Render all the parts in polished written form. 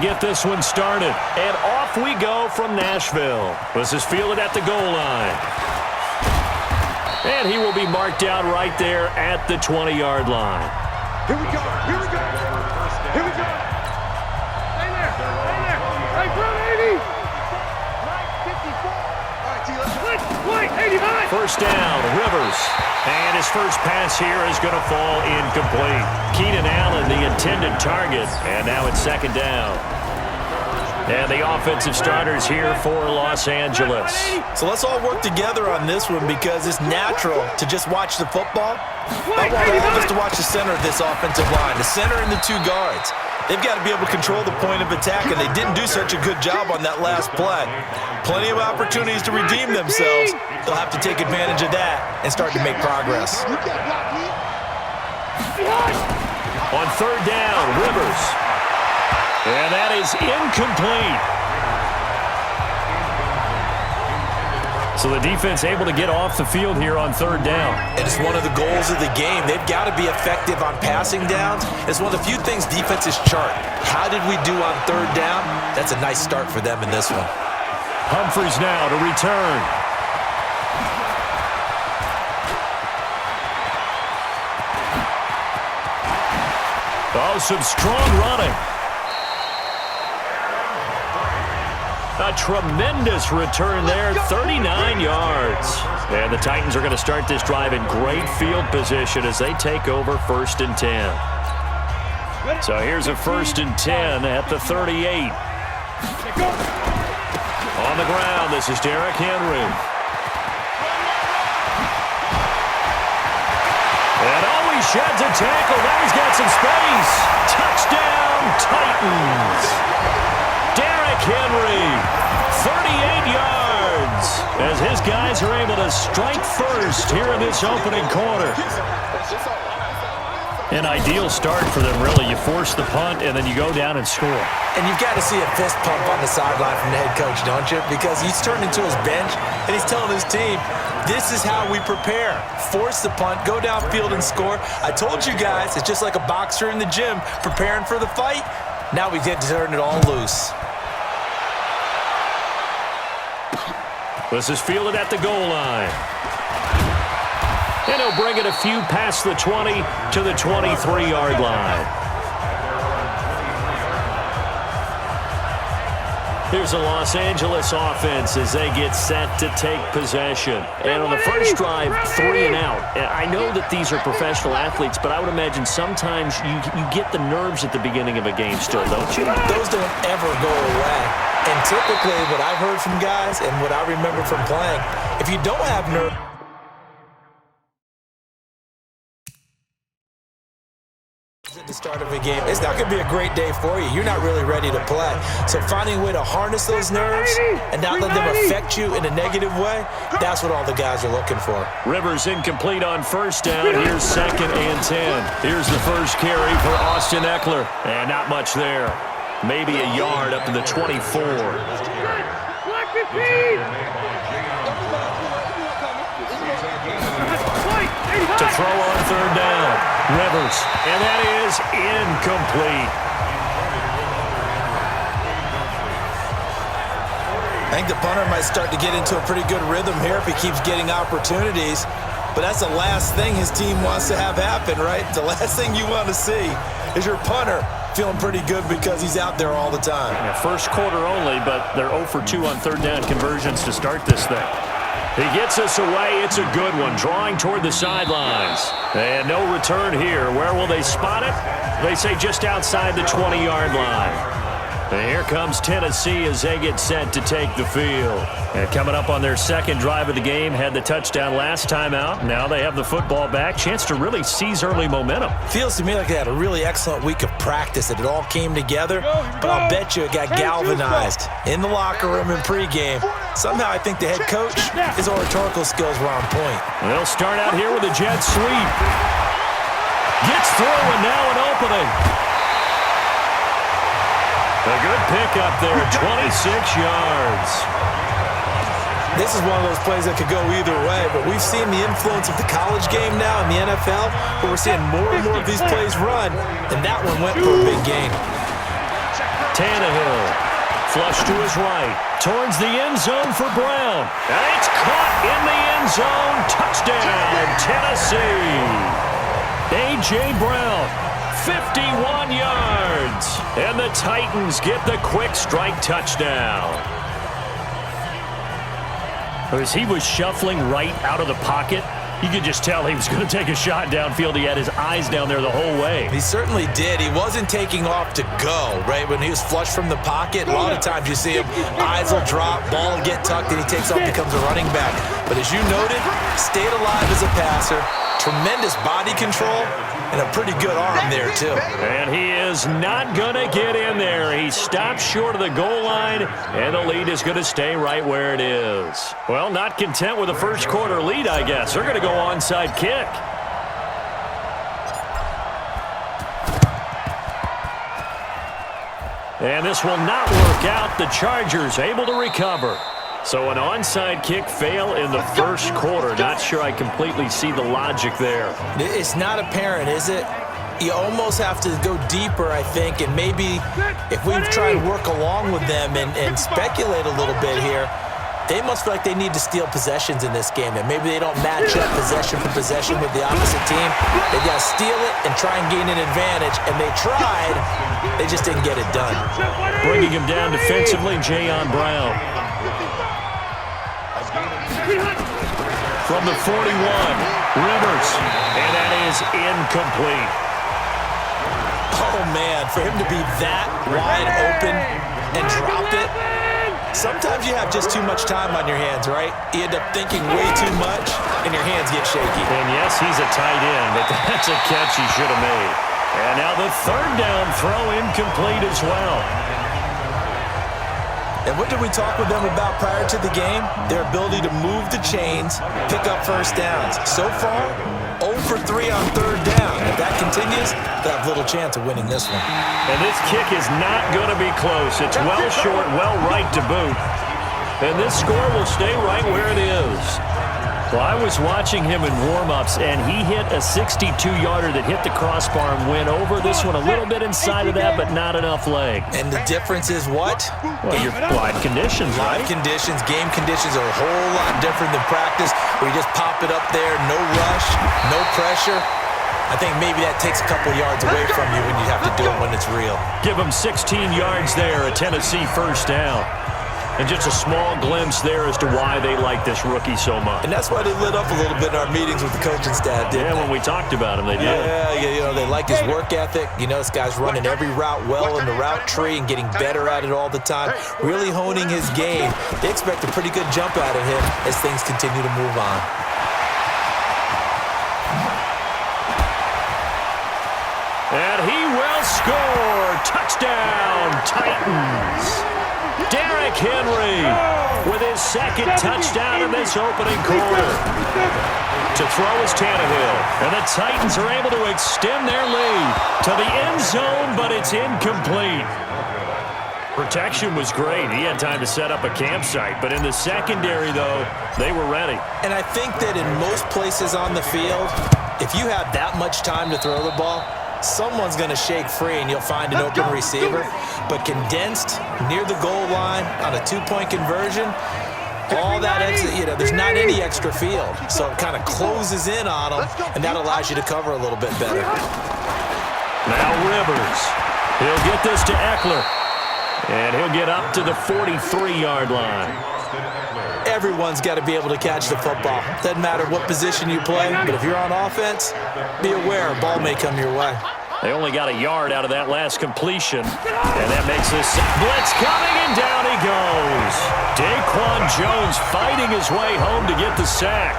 Get this one started, and off we go from Nashville. This is fielded at the goal line. And he will be marked down right there at the 20-yard line. Here we go, here we go, here we go. Stay there, right front, 80. Right, 54. All right, T, let's 85. First down, Rivers. And his first pass here is going to fall incomplete. Keenan Allen, the intended target, and now it's second down. And the offensive starters here for Los Angeles. So let's all work together on this one because it's natural to just watch the football. I want all of us to watch the center of this offensive line, the center and the two guards. They've got to be able to control the point of attack, and they didn't do such a good job on that last play. Plenty of opportunities to redeem themselves. They'll have to take advantage of that and start to make progress. On third down, Rivers. And that is incomplete. So the defense able to get off the field here on third down. And it's one of the goals of the game. They've got to be effective on passing downs. It's one of the few things defenses chart. How did we do on third down? That's a nice start for them in this one. Humphries now to return. Oh, some strong running. A tremendous return there, 39 yards. And the Titans are going to start this drive in great field position as they take over 1st and 10. So here's a 1st and 10 at the 38. On the ground, this is Derrick Henry. And oh, he sheds a tackle. Now he's got some space. Touchdown, Titans. Derrick Henry, 38 yards, as his guys are able to strike first here in this opening quarter. An ideal start for them, really. You force the punt, and then you go down and score. And you've got to see a fist pump on the sideline from the head coach, don't you? Because he's turned into his bench, and he's telling his team, this is how we prepare. Force the punt, go downfield and score. I told you guys, it's just like a boxer in the gym preparing for the fight. Now we get to turn it all loose. This is fielded at the goal line. And he'll bring it a few past the 20 to the 23-yard line. Here's a Los Angeles offense as they get set to take possession. And on the first drive, 3 and out. I know that these are professional athletes, but I would imagine sometimes you get the nerves at the beginning of a game still, don't you? Those don't ever go away. And typically what I've heard from guys and what I remember from playing, if you don't have nerves at the start of a game, it's not going to be a great day for you. You're not really ready to play. So finding a way to harness those nerves and not let them affect you in a negative way, that's what all the guys are looking for. Rivers incomplete on first down. Here's 2nd and 10. Here's the first carry for Austin Eckler. And not much there. Maybe a yard up to the 24. To throw on third down. Rivers. And that is incomplete. I think the punter might start to get into a pretty good rhythm here if he keeps getting opportunities. But that's the last thing his team wants to have happen, right? The last thing you want to see is your punter feeling pretty good because he's out there all the time. Yeah, first quarter only, but they're 0 for 2 on third down conversions to start this thing. He gets us away. It's a good one. Drawing toward the sidelines. And no return here. Where will they spot it? They say just outside the 20-yard line. And here comes Tennessee as they get set to take the field. And coming up on their second drive of the game, had the touchdown last time out. Now they have the football back. Chance to really seize early momentum. Feels to me like they had a really excellent week of practice, that it all came together. But I'll bet you it got galvanized in the locker room in pregame. Somehow I think the head coach, his oratorical skills were on point. They'll start out here with a jet sweep. Gets through and now an opening. A good pickup there, 26 yards. This is one of those plays that could go either way, but we've seen the influence of the college game now in the NFL, where we're seeing more and more of these plays run, and that one went for a big gain. Tannehill. Flush to his right. Towards the end zone for Brown. And it's caught in the end zone. Touchdown, Tennessee. A.J. Brown, 51 yards. And the Titans get the quick strike touchdown. As he was shuffling right out of the pocket, you could just tell he was going to take a shot downfield. He had his eyes down there the whole way. He certainly did. He wasn't taking off to go, right? When he was flushed from the pocket, a lot of times you see him, eyes will drop, ball will get tucked, and he takes off, becomes a running back. But as you noted, stayed alive as a passer, tremendous body control, and a pretty good arm there, too. And he is not going to get in there. He stops short of the goal line, and the lead is going to stay right where it is. Well, not content with a first quarter lead, I guess. They're going to go onside kick. And this will not work out. The Chargers able to recover. So an onside kick fail in the first quarter. Not sure I completely see the logic there. It's not apparent, is it? You almost have to go deeper, I think, and maybe if we try and work along with them and speculate a little bit here, they must feel like they need to steal possessions in this game, and maybe they don't match up possession for possession with the opposite team. They got to steal it and try and gain an advantage, and they tried. They just didn't get it done. Bringing him down defensively, Jayon Brown. From the 41, Rivers, and that is incomplete. Oh, man, for him to be that wide open and drop it, sometimes you have just too much time on your hands, right? You end up thinking way too much, and your hands get shaky. And yes, he's a tight end, but that's a catch he should have made. And now the third down throw incomplete as well. And what did we talk with them about prior to the game? Their ability to move the chains, pick up first downs. So far, 0 for 3 on third down. If that continues, they have little chance of winning this one. And this kick is not going to be close. It's well short, well right to boot. And this score will stay right where it is. Well, I was watching him in warm-ups, and he hit a 62-yarder that hit the crossbar and went over. This one a little bit inside of that, but not enough leg. And the difference is what? Well, your live conditions, right? Live conditions, game conditions are a whole lot different than practice, where you just pop it up there, no rush, no pressure. I think maybe that takes a couple yards away from you when you have to do it when it's real. Give him 16 yards there, a Tennessee first down. And just a small glimpse there as to why they like this rookie so much. And that's why they lit up a little bit in our meetings with the coaching staff, didn't they? When we talked about him, they did. Yeah, you know, they like his work ethic. You know, this guy's running every route well in the route tree and getting better at it all the time, really honing his game. They expect a pretty good jump out of him as things continue to move on. And he will score. Touchdown, Titans. Derrick Henry with his second touchdown in this opening quarter. To throw is Tannehill. And the Titans are able to extend their lead to the end zone, but it's incomplete. Protection was great. He had time to set up a campsite. But in the secondary, though, they were ready. And I think that in most places on the field, if you have that much time to throw the ball, someone's going to shake free and you'll find an open receiver. But condensed near the goal line on a two-point conversion, all that extra, you know, there's not any extra field. So it kind of closes in on them, and that allows you to cover a little bit better. Now Rivers. He'll get this to Eckler. And he'll get up to the 43-yard line. Everyone's got to be able to catch the football. Doesn't matter what position you play, but if you're on offense, be aware a ball may come your way. They only got a yard out of that last completion, and that makes this blitz coming, and down he goes. Daquan Jones fighting his way home to get the sack.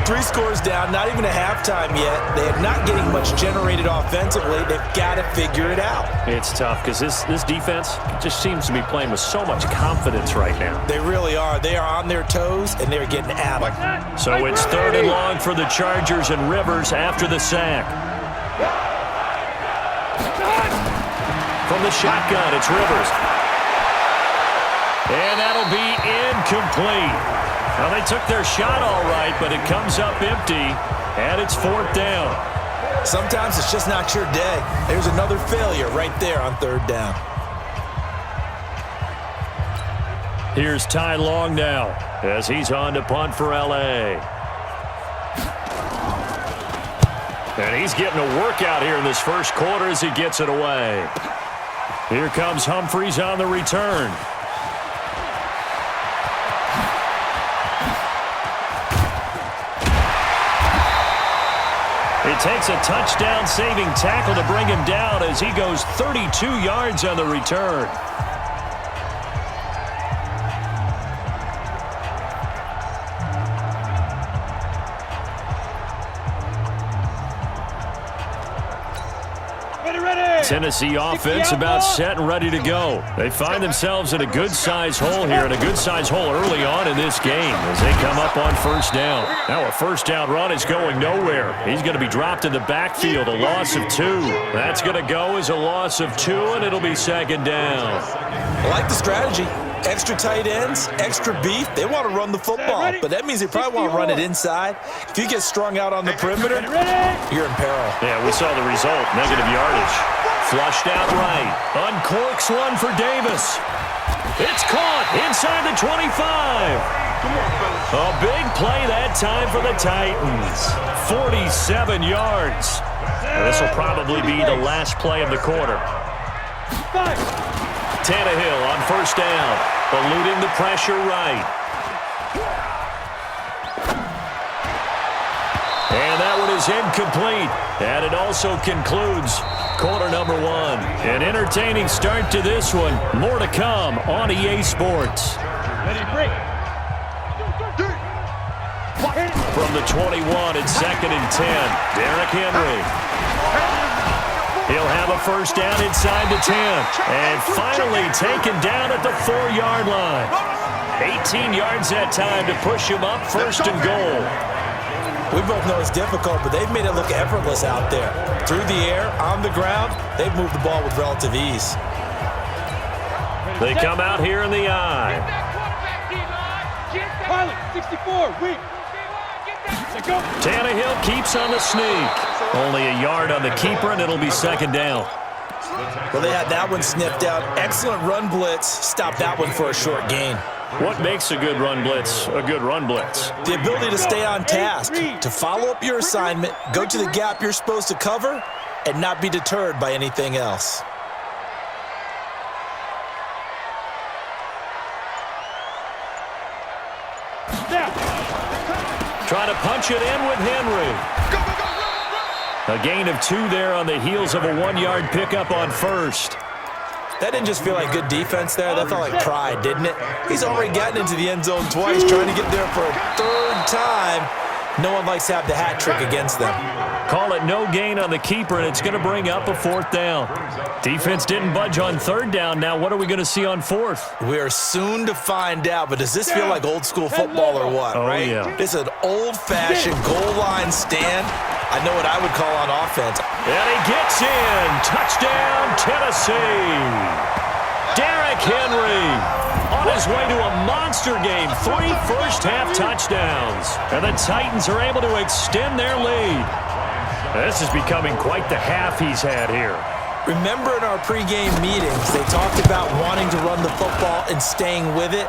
3 scores down, not even a halftime yet. They are not getting much generated offensively. They've got to figure it out. It's tough because this defense just seems to be playing with so much confidence right now. They really are. They are on their toes, and they're getting at them. So it's 3rd and long for the Chargers, and Rivers after the sack. From the shotgun, it's Rivers. And that'll be incomplete. Well, they took their shot all right, but it comes up empty, and it's 4th down. Sometimes it's just not your day. There's another failure right there on third down. Here's Ty Long now as he's on to punt for L.A. And he's getting a workout here in this first quarter as he gets it away. Here comes Humphries on the return. It takes a touchdown-saving tackle to bring him down as he goes 32 yards on the return. Tennessee offense about set and ready to go. They find themselves in a good-sized hole here, and a good-sized hole early on in this game as they come up on first down. Now a first down run is going nowhere. He's going to be dropped in the backfield, a loss of 2. That's going to go as a loss of 2, and it'll be second down. I like the strategy. Extra tight ends, extra beef. They want to run the football, but that means they probably want to run it inside. If you get strung out on the perimeter, you're in peril. Yeah, we saw the result, negative yardage. Flushed out right. Uncorks one for Davis. It's caught inside the 25. A big play that time for the Titans. 47 yards. This will probably be the last play of the quarter. Tannehill on first down, eluding the pressure right. And that one is incomplete. And it also concludes quarter number 1. An entertaining start to this one. More to come on EA Sports. From the 21, it's 2nd and 10. Derrick Henry. He'll have a first down inside the 10. And finally taken down at the 4-yard line. 18 yards that time to push him up, first and goal. We both know it's difficult, but they've made it look effortless out there. Through the air, on the ground, they've moved the ball with relative ease. They come out here in the eye. Pilot, 64, weak. Tannehill keeps on the sneak. Only a yard on the keeper, and it'll be second down. Well, they had that one sniffed out. Excellent run blitz. Stop that one for a short gain. What makes a good run blitz a good run blitz? The ability to stay on task, to follow up your assignment, go to the gap you're supposed to cover, and not be deterred by anything else. Trying to punch it in with Henry. A gain of 2 there on the heels of a 1-yard pickup on first. That didn't just feel like good defense there. That felt like pride, didn't it? He's already gotten into the end zone twice, trying to get there for a 3rd time. No one likes to have the hat trick against them. Call it no gain on the keeper, and it's going to bring up a 4th down. Defense didn't budge on 3rd down. Now what are we going to see on 4th? We are soon to find out, but does this feel like old school football or what? Oh, right? yeah. It's an old-fashioned goal line stand. I know what I would call on offense. And he gets in. Touchdown, Tennessee. Derrick Henry on his way to a monster game. 3 first-half touchdowns. And the Titans are able to extend their lead. This is becoming quite the half he's had here. Remember in our pregame meetings, they talked about wanting to run the football and staying with it?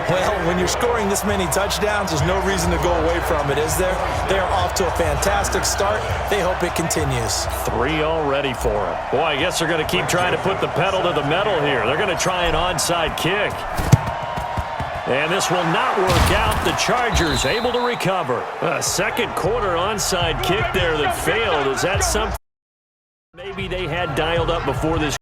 Well, when you're scoring this many touchdowns, there's no reason to go away from it, is there? They are off to a fantastic start. They hope it continues. 3 already for him. Boy, I guess they're going to keep trying to put the pedal to the metal here. They're going to try an onside kick. And this will not work out. The Chargers able to recover. A second quarter onside kick there that failed. Is that something maybe they had dialed up before this